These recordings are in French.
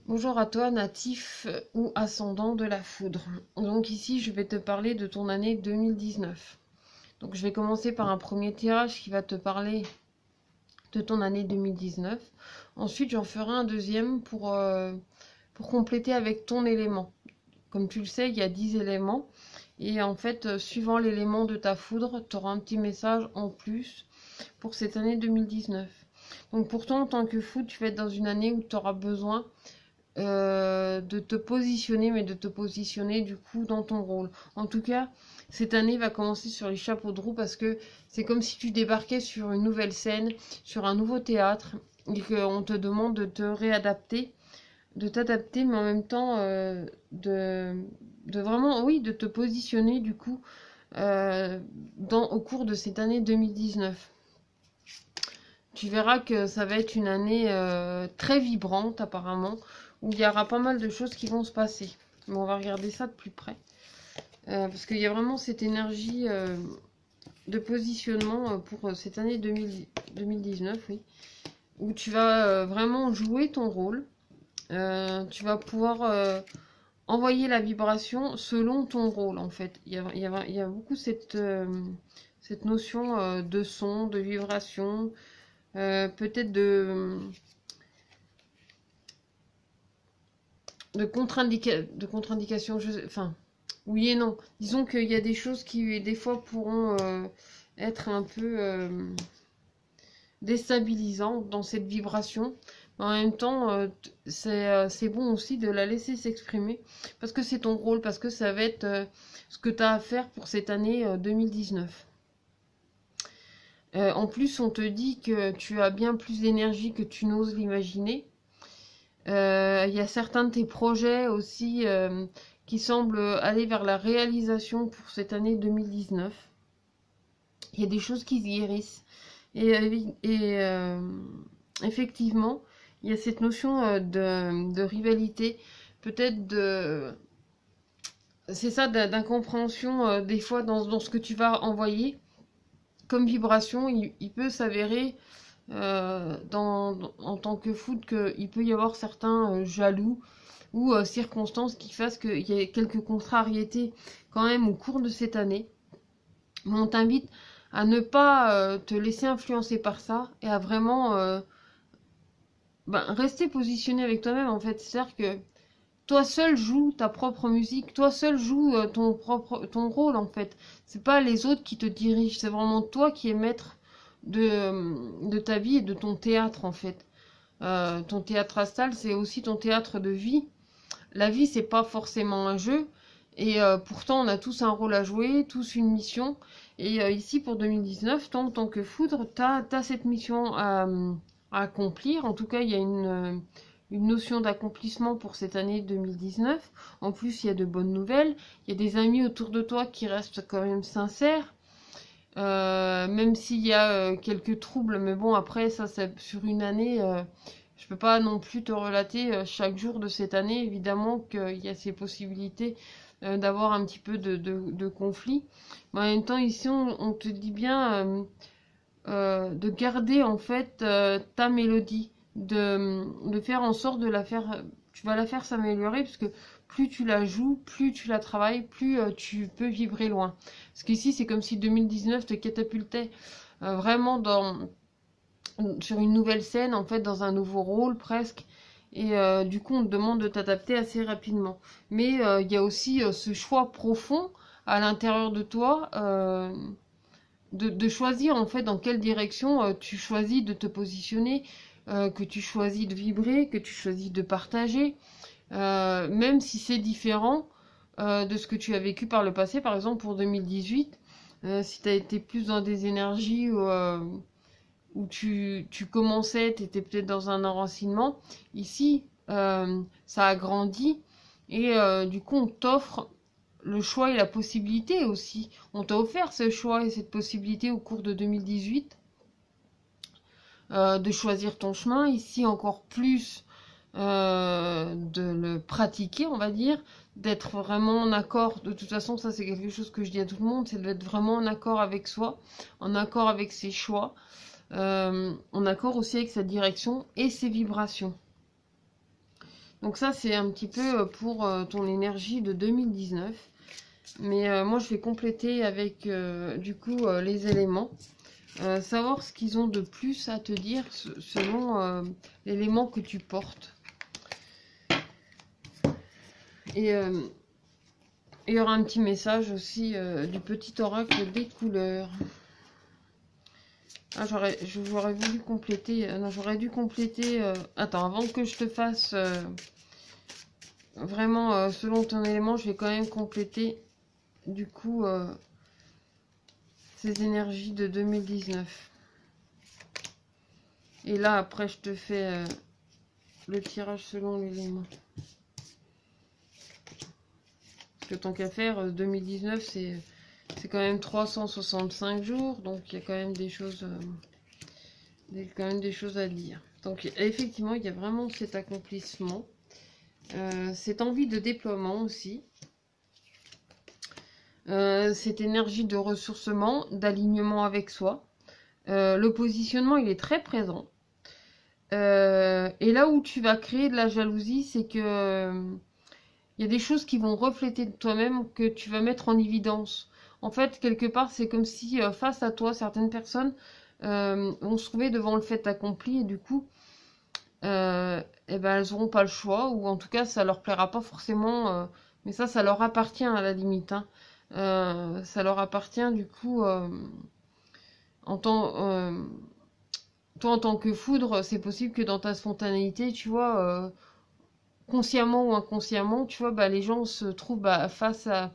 Bonjour à toi, natif ou ascendant de la foudre. Donc ici, je vais te parler de ton année 2019. Donc je vais commencer par un premier tirage qui va te parler de ton année 2019. Ensuite, j'en ferai un deuxième pour compléter avec ton élément. Comme tu le sais, il y a 10 éléments. Et en fait, suivant l'élément de ta foudre, tu auras un petit message en plus pour cette année 2019. Donc pour toi, en tant que foudre, tu vas être dans une année où tu auras besoin de te positionner, mais de te positionner du coup dans ton rôle. En tout cas, cette année va commencer sur les chapeaux de roue parce que c'est comme si tu débarquais sur une nouvelle scène, sur un nouveau théâtre, et qu'on te demande de te réadapter, de t'adapter, mais en même temps de vraiment, oui, de te positionner du coup au cours de cette année 2019. Tu verras que ça va être une année très vibrante apparemment, où il y aura pas mal de choses qui vont se passer. Mais on va regarder ça de plus près. Parce qu'il y a vraiment cette énergie de positionnement pour cette année 2019, oui, où tu vas vraiment jouer ton rôle. Tu vas pouvoir envoyer la vibration selon ton rôle, en fait. Il y a beaucoup cette notion de son, de vibration, peut-être de contre-indication, enfin, oui et non. Disons qu'il y a des choses qui, des fois, pourront être un peu déstabilisantes dans cette vibration. Mais en même temps, c'est bon aussi de la laisser s'exprimer, parce que c'est ton rôle, parce que ça va être ce que tu as à faire pour cette année 2019. En plus, on te dit que tu as bien plus d'énergie que tu n'oses l'imaginer. Il y a certains de tes projets aussi qui semblent aller vers la réalisation pour cette année 2019. Il y a des choses qui se guérissent. Et effectivement, il y a cette notion de rivalité, peut-être de... C'est ça, d'incompréhension des fois dans ce que tu vas envoyer. Comme vibration, il peut s'avérer en tant que foot qu'il peut y avoir certains jaloux ou circonstances qui fassent qu'il y ait quelques contrariétés quand même au cours de cette année. Mais on t'invite à ne pas te laisser influencer par ça et à vraiment rester positionné avec toi-même en fait. C'est-à-dire que toi seul joues ta propre musique, toi seul joues ton rôle en fait. C'est pas les autres qui te dirigent, c'est vraiment toi qui es maître de ta vie et de ton théâtre en fait. Ton théâtre astral, c'est aussi ton théâtre de vie. La vie, c'est pas forcément un jeu. Et pourtant, on a tous un rôle à jouer, tous une mission. Et ici, pour 2019, toi, en tant que foudre, tu as cette mission à accomplir. En tout cas, il y a une notion d'accomplissement pour cette année 2019. En plus, il y a de bonnes nouvelles. Il y a des amis autour de toi qui restent quand même sincères. Même s'il y a quelques troubles, mais bon, après, ça, c'est sur une année. Je peux pas non plus te relater chaque jour de cette année. Évidemment qu'il y a ces possibilités d'avoir un petit peu de conflit. Mais en même temps, ici, on te dit bien de garder en fait ta mélodie, de faire en sorte de la faire. Tu vas la faire s'améliorer parce que plus tu la joues, plus tu la travailles, plus tu peux vibrer loin. Parce qu'ici, c'est comme si 2019 te catapultait vraiment sur une nouvelle scène, en fait, dans un nouveau rôle presque. Et du coup, on te demande de t'adapter assez rapidement. Mais il y a aussi ce choix profond à l'intérieur de toi de choisir en fait dans quelle direction tu choisis de te positionner, que tu choisis de vibrer, que tu choisis de partager, même si c'est différent de ce que tu as vécu par le passé. Par exemple, pour 2018, si tu as été plus dans des énergies où tu commençais, tu étais peut-être dans un enracinement. Ici, ça a grandi et du coup, on t'offre le choix et la possibilité aussi. On t'a offert ce choix et cette possibilité au cours de 2018 de choisir ton chemin. Ici, encore plus de le pratiquer, on va dire, d'être vraiment en accord. De toute façon, ça c'est quelque chose que je dis à tout le monde, c'est d'être vraiment en accord avec soi, en accord avec ses choix, en accord aussi avec sa direction et ses vibrations. Donc ça, c'est un petit peu pour ton énergie de 2019. Mais moi, je vais compléter avec, du coup, les éléments. Savoir ce qu'ils ont de plus à te dire selon l'élément que tu portes. Et il y aura un petit message aussi du petit oracle des couleurs. Ah, j'aurais voulu compléter. Non, j'aurais dû compléter. Attends, avant que je te fasse vraiment selon ton élément, je vais quand même compléter du coup ces énergies de 2019. Et là, après, je te fais le tirage selon l'élément. Parce que tant qu'à faire, 2019, c'est quand même 365 jours. Donc, il y a quand même des choses, à dire. Donc, effectivement, il y a vraiment cet accomplissement. Cette envie de déploiement aussi. Cette énergie de ressourcement, d'alignement avec soi. Le positionnement, il est très présent. Et là où tu vas créer de la jalousie, c'est que il y a des choses qui vont refléter de toi-même que tu vas mettre en évidence. En fait, quelque part, c'est comme si face à toi, certaines personnes vont se trouver devant le fait accompli et du coup, eh ben, elles n'auront pas le choix ou en tout cas, ça leur plaira pas forcément. Mais ça leur appartient à la limite, hein. Ça leur appartient du coup en tant toi en tant que foudre, c'est possible que dans ta spontanéité, tu vois, consciemment ou inconsciemment, tu vois, bah, les gens se trouvent bah, face à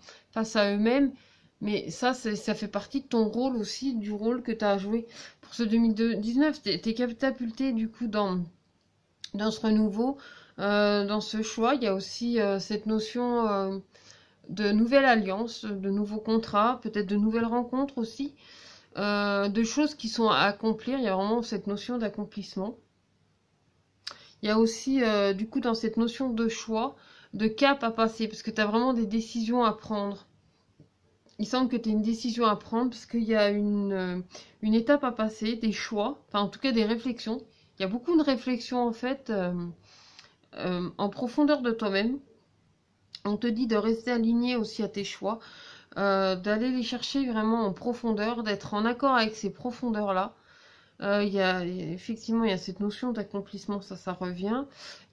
eux-mêmes. Mais ça fait partie de ton rôle aussi, du rôle que tu as joué. Pour ce 2019, tu es catapulté du coup dans ce renouveau, dans ce choix. Il y a aussi cette notion de nouvelle alliance, de nouveaux contrats, peut-être de nouvelles rencontres aussi. De choses qui sont à accomplir. Il y a vraiment cette notion d'accomplissement. Il y a aussi, du coup, dans cette notion de choix, de cap à passer, parce que tu as vraiment des décisions à prendre. Il semble que tu aies une décision à prendre, parce qu'il y a une étape à passer, des choix, enfin en tout cas des réflexions. Il y a beaucoup de réflexions en fait en profondeur de toi-même. On te dit de rester aligné aussi à tes choix, d'aller les chercher vraiment en profondeur, d'être en accord avec ces profondeurs-là. Effectivement, il y a cette notion d'accomplissement, ça revient.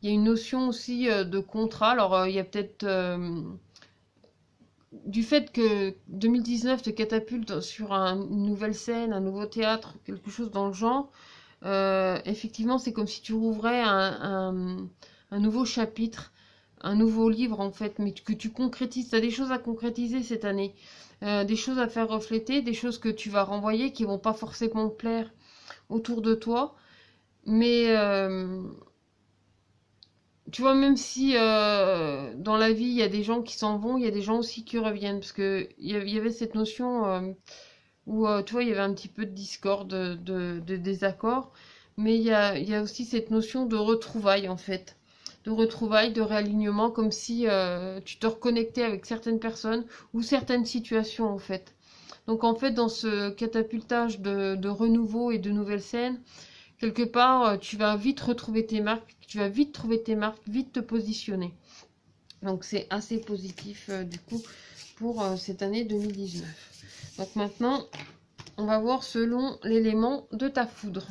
Il y a une notion aussi de contrat. Alors, il y a peut-être du fait que 2019 te catapulte sur une nouvelle scène, un nouveau théâtre, quelque chose dans le genre. Effectivement, c'est comme si tu rouvrais un nouveau chapitre, un nouveau livre en fait, mais que tu concrétises. Tu as des choses à concrétiser cette année, des choses à faire refléter, des choses que tu vas renvoyer qui vont pas forcément plaire autour de toi. Mais tu vois, même si dans la vie, il y a des gens qui s'en vont, il y a des gens aussi qui reviennent. Parce que il y avait cette notion où, tu vois, il y avait un petit peu de discorde, de désaccord. Mais il y a aussi cette notion de retrouvailles, en fait. De retrouvailles, de réalignement, comme si tu te reconnectais avec certaines personnes ou certaines situations, en fait. Donc, en fait, dans ce catapultage de renouveau et de nouvelles scènes, quelque part, tu vas vite retrouver tes marques, tu vas vite trouver tes marques, vite te positionner. Donc c'est assez positif du coup pour cette année 2019. Donc maintenant, on va voir selon l'élément de ta foudre.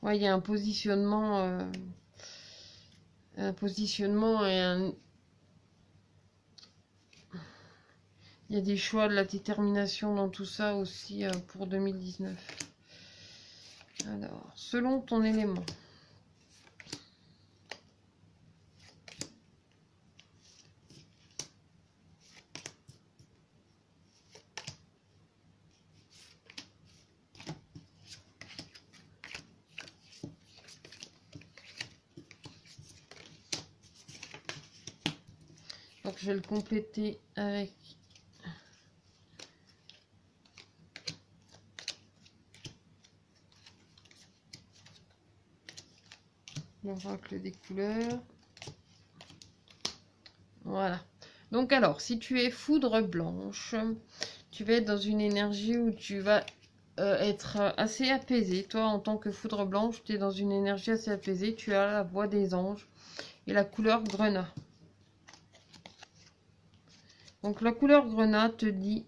Ouais, il y a un positionnement et il y a des choix, de la détermination dans tout ça aussi pour 2019. Alors, selon ton élément. Donc je vais le compléter avec l'oracle des couleurs. Voilà. Donc alors, si tu es foudre blanche, tu vas être dans une énergie où tu vas être assez apaisé. Toi, en tant que foudre blanche, tu es dans une énergie assez apaisée. Tu as la voix des anges et la couleur grenat. Donc la couleur grenat te dit,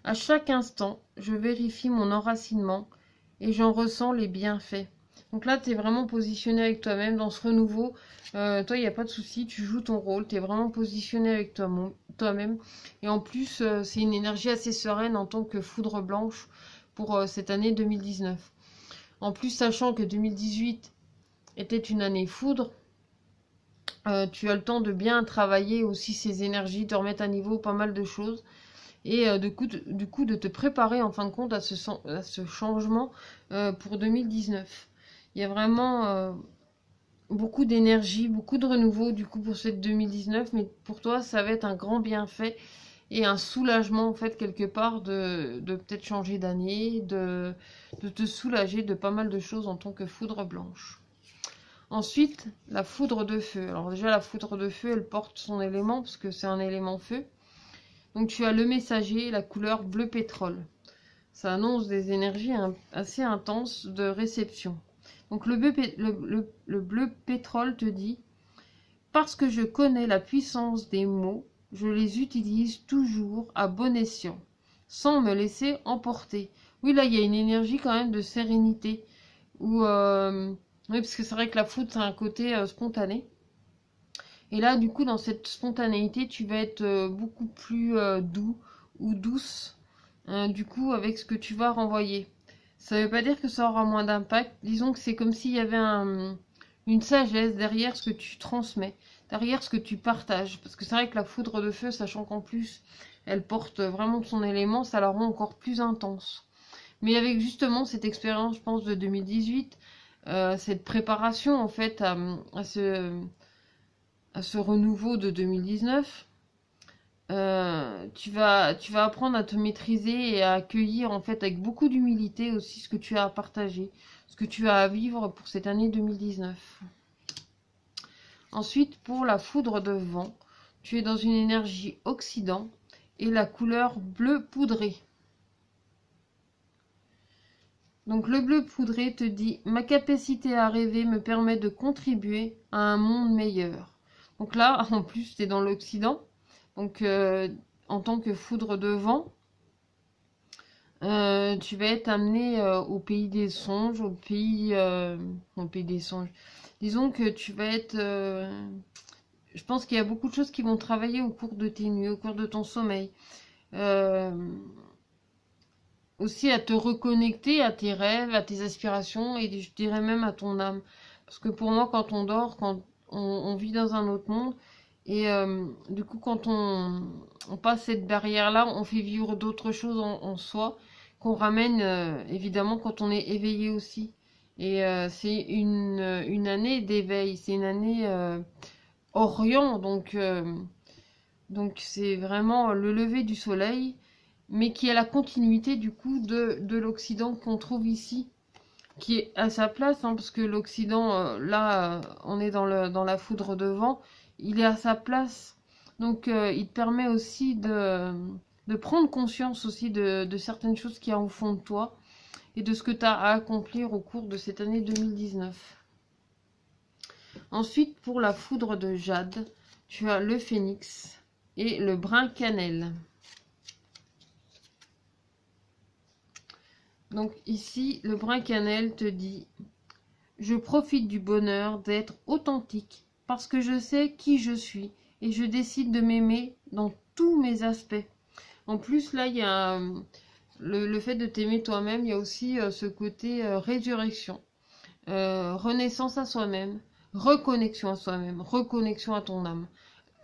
à chaque instant, je vérifie mon enracinement et j'en ressens les bienfaits. Donc là, tu es vraiment positionné avec toi-même dans ce renouveau. Toi, il n'y a pas de souci, tu joues ton rôle, tu es vraiment positionné avec toi-même. Et en plus, c'est une énergie assez sereine en tant que foudre blanche pour cette année 2019. En plus, sachant que 2018 était une année foudre, tu as le temps de bien travailler aussi ces énergies, de remettre à niveau pas mal de choses. Et du coup, de te préparer en fin de compte à ce changement pour 2019. Il y a vraiment beaucoup d'énergie, beaucoup de renouveau du coup pour cette 2019, mais pour toi ça va être un grand bienfait et un soulagement en fait quelque part de peut-être changer d'année, de te soulager de pas mal de choses en tant que foudre blanche. Ensuite, la foudre de feu. Alors déjà la foudre de feu, elle porte son élément parce que c'est un élément feu. Donc tu as le messager, la couleur bleu pétrole. Ça annonce des énergies assez intenses de réception. Donc le bleu pétrole te dit, parce que je connais la puissance des mots, je les utilise toujours à bon escient, sans me laisser emporter. Oui, là, il y a une énergie quand même de sérénité. Oui, parce que c'est vrai que la foudre, c'est un côté spontané. Et là, du coup, dans cette spontanéité, tu vas être beaucoup plus doux ou douce, du coup, avec ce que tu vas renvoyer. Ça ne veut pas dire que ça aura moins d'impact. Disons que c'est comme s'il y avait une sagesse derrière ce que tu transmets, derrière ce que tu partages. Parce que c'est vrai que la foudre de feu, sachant qu'en plus, elle porte vraiment son élément, ça la rend encore plus intense. Mais avec justement cette expérience, je pense, de 2018, cette préparation, en fait, à ce renouveau de 2019, tu vas apprendre à te maîtriser et à accueillir en fait avec beaucoup d'humilité aussi ce que tu as à partager, ce que tu as à vivre pour cette année 2019. Ensuite, pour la foudre de vent, tu es dans une énergie Occident et la couleur bleu poudré. Donc le bleu poudré te dit, ma capacité à rêver me permet de contribuer à un monde meilleur. Donc là, en plus, tu es dans l'Occident. Donc, en tant que foudre de vent, tu vas être amené au pays des songes, au pays des songes. Disons que tu vas être... je pense qu'il y a beaucoup de choses qui vont travailler au cours de tes nuits, au cours de ton sommeil. Aussi à te reconnecter à tes rêves, à tes aspirations et je dirais même à ton âme. Parce que pour moi, quand on dort, quand on vit dans un autre monde, et du coup, quand on passe cette barrière-là, on fait vivre d'autres choses en soi, qu'on ramène évidemment quand on est éveillé aussi. Et c'est une année d'éveil, c'est une année Orient, donc c'est vraiment le lever du soleil, mais qui est la continuité du coup de l'Occident qu'on trouve ici, qui est à sa place, hein, parce que l'Occident, là, on est dans la foudre de vent, il est à sa place. Donc, il te permet aussi de prendre conscience aussi de certaines choses qu'il y a au fond de toi et de ce que tu as à accomplir au cours de cette année 2019. Ensuite, pour la foudre de jade, tu as le phénix et le brun cannelle. Donc ici, le brun cannelle te dit, je profite du bonheur d'être authentique parce que je sais qui je suis et je décide de m'aimer dans tous mes aspects. En plus, là, il y a le fait de t'aimer toi-même, il y a aussi ce côté résurrection, renaissance à soi-même, reconnexion à soi-même, reconnexion à ton âme.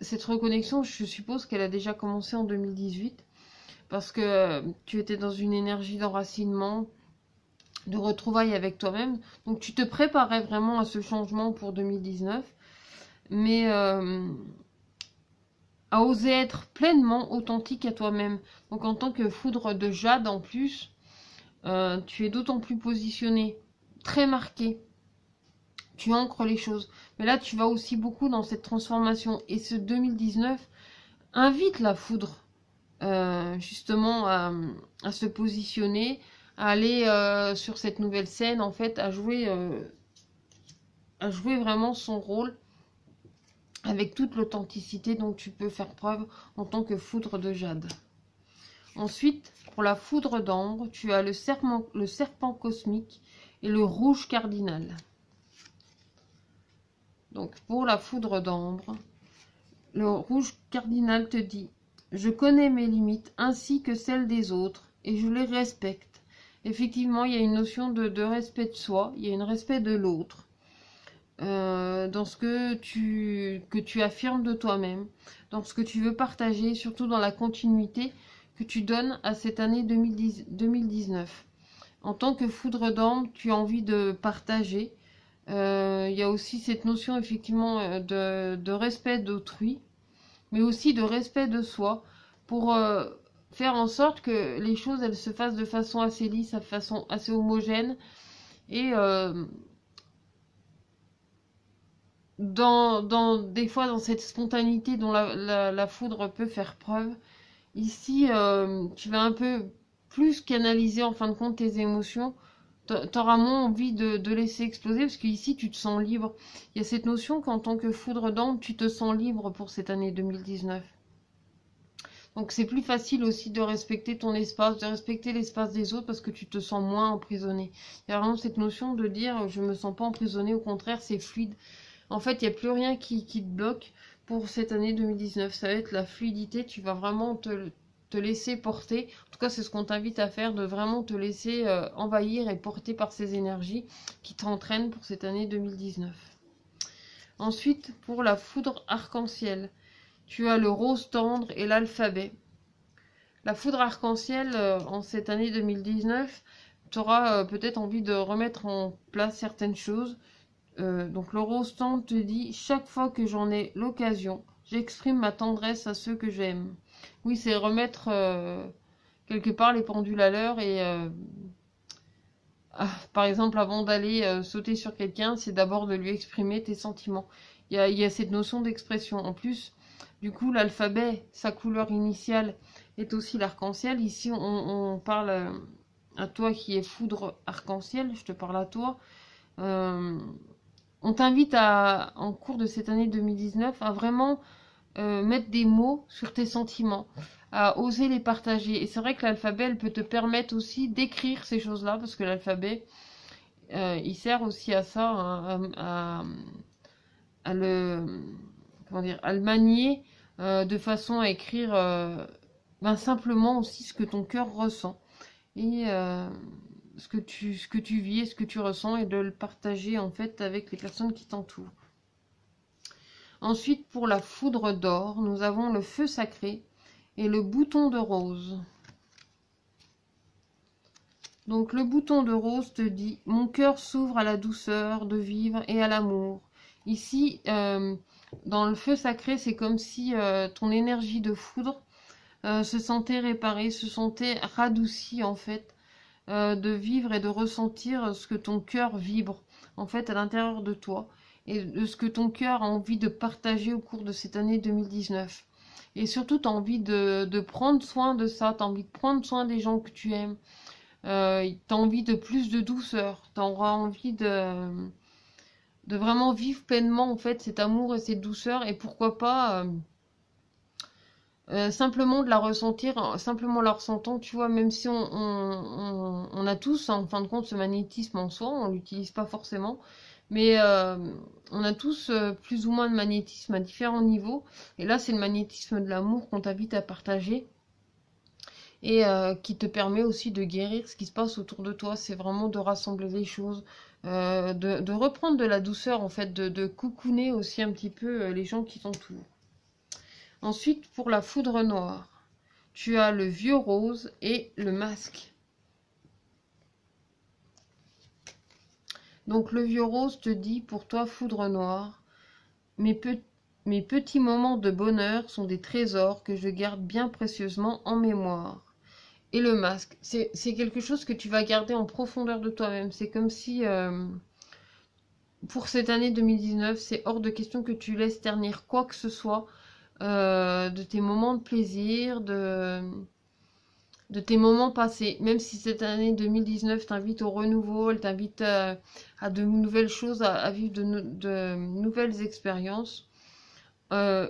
Cette reconnexion, je suppose qu'elle a déjà commencé en 2018 parce que tu étais dans une énergie d'enracinement, de retrouvailles avec toi-même. Donc tu te préparais vraiment à ce changement pour 2019, mais à oser être pleinement authentique à toi-même. Donc en tant que foudre de jade en plus, tu es d'autant plus positionné, très marqué. Tu ancres les choses. Mais là, tu vas aussi beaucoup dans cette transformation. Et ce 2019 invite la foudre justement à se positionner, à aller sur cette nouvelle scène, en fait, à jouer vraiment son rôle avec toute l'authenticité dont tu peux faire preuve en tant que foudre de jade. Ensuite, pour la foudre d'ambre, tu as le serpent cosmique et le rouge cardinal. Donc, pour la foudre d'ambre, le rouge cardinal te dit: je connais mes limites ainsi que celles des autres et je les respecte. Effectivement, il y a une notion de respect de soi, il y a un respect de l'autre. Dans ce que tu affirmes de toi-même, dans ce que tu veux partager, surtout dans la continuité que tu donnes à cette année 2019. En tant que foudre d'ambre, tu as envie de partager. Il y a aussi cette notion effectivement de respect d'autrui, mais aussi de respect de soi, pour faire en sorte que les choses elles se fassent de façon assez lisse, de façon assez homogène, et des fois dans cette spontanéité dont la foudre peut faire preuve. Ici, tu vas un peu plus canaliser en fin de compte tes émotions. T'auras moins envie de laisser exploser, parce qu'ici tu te sens libre. Il y a cette notion qu'en tant que foudre d'ambre, tu te sens libre pour cette année 2019. Donc c'est plus facile aussi de respecter ton espace, de respecter l'espace des autres, parce que tu te sens moins emprisonné. Il y a vraiment cette notion de dire: je me sens pas emprisonné, au contraire c'est fluide. En fait, il n'y a plus rien qui te bloque pour cette année 2019. Ça va être la fluidité, tu vas vraiment te laisser porter. En tout cas, c'est ce qu'on t'invite à faire, de vraiment te laisser envahir et porter par ces énergies qui t'entraînent pour cette année 2019. Ensuite, pour la foudre arc-en-ciel, tu as le rose tendre et l'alphabet. La foudre arc-en-ciel, en cette année 2019, tu auras peut-être envie de remettre en place certaines choses. Donc le rose tendre te dit: chaque fois que j'en ai l'occasion, j'exprime ma tendresse à ceux que j'aime. Oui, c'est remettre quelque part les pendules à l'heure, et par exemple, avant d'aller sauter sur quelqu'un, c'est d'abord de lui exprimer tes sentiments. Il y a cette notion d'expression. En plus, du coup, l'alphabet, sa couleur initiale est aussi l'arc-en-ciel. Ici, on parle à toi qui es foudre arc-en-ciel, je te parle à toi. On t'invite en cours de cette année 2019, à vraiment mettre des mots sur tes sentiments, à oser les partager. Et c'est vrai que l'alphabet, elle peut te permettre aussi d'écrire ces choses-là, parce que l'alphabet, il sert aussi à ça, hein, à le manier de façon à écrire simplement aussi ce que ton cœur ressent. Et ce que tu vis et ce que tu ressens, et de le partager en fait avec les personnes qui t'entourent. Ensuite, pour la foudre d'or, nous avons le feu sacré et le bouton de rose. Donc le bouton de rose te dit: mon cœur s'ouvre à la douceur de vivre et à l'amour. Ici, dans le feu sacré, c'est comme si ton énergie de foudre se sentait réparée, se sentait radoucie en fait, de vivre et de ressentir ce que ton cœur vibre en fait à l'intérieur de toi, et de ce que ton cœur a envie de partager au cours de cette année 2019. Et surtout, tu as envie de prendre soin de ça, tu as envie de prendre soin des gens que tu aimes, tu as envie de plus de douceur, tu auras envie de vraiment vivre pleinement en fait cet amour et cette douceur, et pourquoi pas simplement de la ressentir, simplement la ressentant, tu vois, même si on a tous, en fin de compte, ce magnétisme en soi, on l'utilise pas forcément, mais on a tous plus ou moins de magnétisme à différents niveaux, et là c'est le magnétisme de l'amour qu'on t'invite à partager, et qui te permet aussi de guérir ce qui se passe autour de toi. C'est vraiment de rassembler les choses, de reprendre de la douceur en fait, de coucouner aussi un petit peu les gens qui t'entourent. Ensuite, pour la foudre noire, tu as le vieux rose et le masque. Donc le vieux rose te dit, pour toi foudre noire: mes petits moments de bonheur sont des trésors que je garde bien précieusement en mémoire. Et le masque, c'est quelque chose que tu vas garder en profondeur de toi-même. C'est comme si, pour cette année 2019, c'est hors de question que tu laisses ternir quoi que ce soit de tes moments de plaisir, de tes moments passés. Même si cette année 2019 t'invite au renouveau, elle t'invite à de nouvelles choses, à vivre de nouvelles expériences.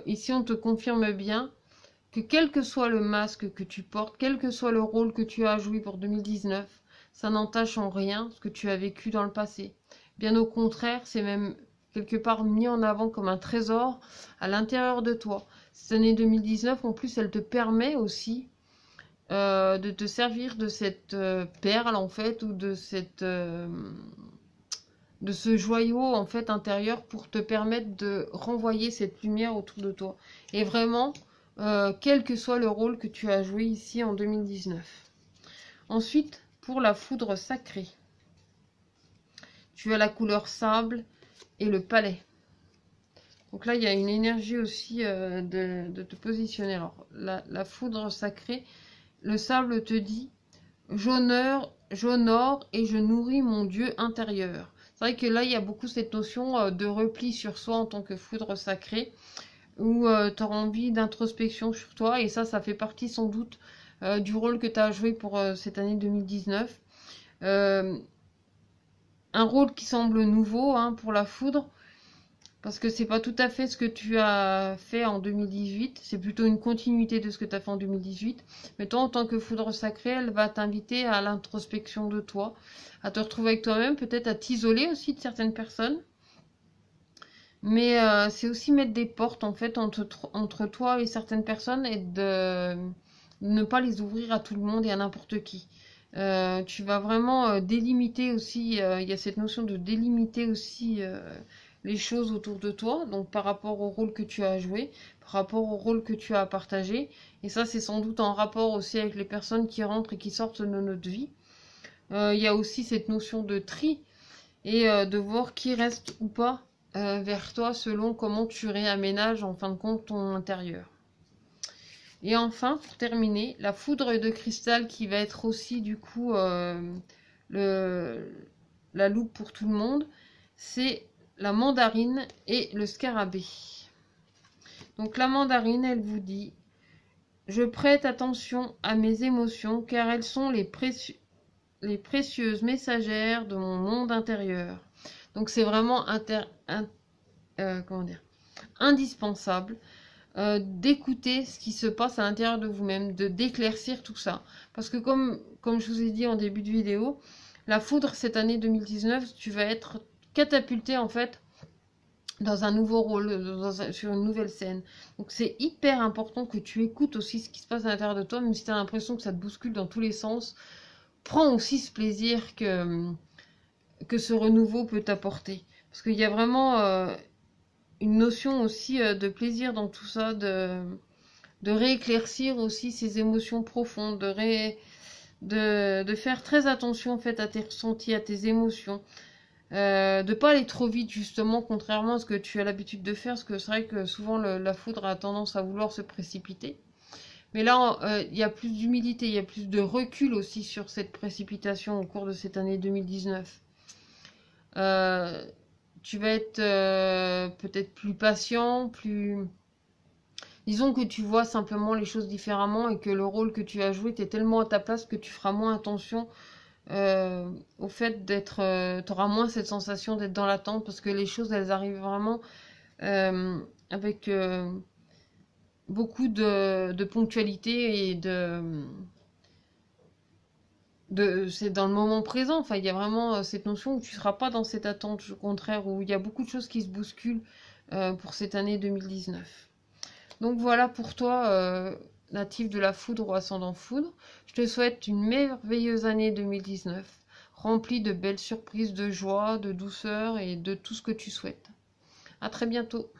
Ici, on te confirme bien que quel que soit le masque que tu portes, quel que soit le rôle que tu as joué pour 2019, ça n'entache en rien ce que tu as vécu dans le passé. Bien au contraire, c'est même quelque part mis en avant comme un trésor à l'intérieur de toi. Cette année 2019, en plus, elle te permet aussi de te servir de cette perle, en fait, ou de ce joyau, en fait, intérieur pour te permettre de renvoyer cette lumière autour de toi. Et vraiment, quel que soit le rôle que tu as joué ici en 2019. Ensuite, pour la foudre sacrée, tu as la couleur sable et le palais. Donc là, il y a une énergie aussi de te positionner. Alors, la foudre sacrée, le sable te dit « j'honore et je nourris mon Dieu intérieur ». C'est vrai que là, il y a beaucoup cette notion de repli sur soi en tant que foudre sacrée, où tu auras envie d'introspection sur toi, et ça fait partie sans doute du rôle que tu as joué pour cette année 2019. Un rôle qui semble nouveau pour la foudre, parce que c'est pas tout à fait ce que tu as fait en 2018, c'est plutôt une continuité de ce que tu as fait en 2018. Mais toi, en tant que foudre sacrée, elle va t'inviter à l'introspection de toi, à te retrouver avec toi-même, peut-être à t'isoler aussi de certaines personnes. Mais c'est aussi mettre des portes en fait entre toi et certaines personnes et de ne pas les ouvrir à tout le monde et à n'importe qui. Tu vas vraiment délimiter aussi, il y a cette notion de délimiter aussi les choses autour de toi, donc par rapport au rôle que tu as joué, par rapport au rôle que tu as partagé. Et ça, c'est sans doute en rapport aussi avec les personnes qui rentrent et qui sortent de notre vie. Il y a aussi cette notion de tri et de voir qui reste ou pas vers toi selon comment tu réaménages en fin de compte ton intérieur. Et enfin, pour terminer, la foudre de cristal qui va être aussi du coup la loupe pour tout le monde, c'est la mandarine et le scarabée. Donc la mandarine, elle vous dit « Je prête attention à mes émotions car elles sont les précieuses messagères de mon monde intérieur. » Donc c'est vraiment indispensable d'écouter ce qui se passe à l'intérieur de vous-même, de d'éclaircir tout ça. Parce que comme je vous ai dit en début de vidéo, la foudre cette année 2019, tu vas être catapulté en fait dans un nouveau rôle, sur une nouvelle scène. Donc c'est hyper important que tu écoutes aussi ce qui se passe à l'intérieur de toi, même si tu as l'impression que ça te bouscule dans tous les sens. Prends aussi ce plaisir que ce renouveau peut t'apporter. Parce qu'il y a vraiment une notion aussi de plaisir dans tout ça, de rééclaircir aussi ces émotions profondes, de faire très attention en fait à tes ressentis, à tes émotions, de pas aller trop vite justement, contrairement à ce que tu as l'habitude de faire, parce que c'est vrai que souvent la foudre a tendance à vouloir se précipiter. Mais là, il y a plus d'humilité, il y a plus de recul aussi sur cette précipitation au cours de cette année 2019. Tu vas être peut-être plus patient, plus... Disons que tu vois simplement les choses différemment et que le rôle que tu as joué, tu es tellement à ta place que tu feras moins attention au fait d'être... tu auras moins cette sensation d'être dans l'attente parce que les choses, elles arrivent vraiment avec beaucoup de ponctualité et c'est dans le moment présent. Enfin, il y a vraiment cette notion où tu ne seras pas dans cette attente, au contraire, où il y a beaucoup de choses qui se bousculent pour cette année 2019. Donc voilà pour toi, natif de la foudre ou ascendant foudre. Je te souhaite une merveilleuse année 2019, remplie de belles surprises, de joie, de douceur et de tout ce que tu souhaites. À très bientôt.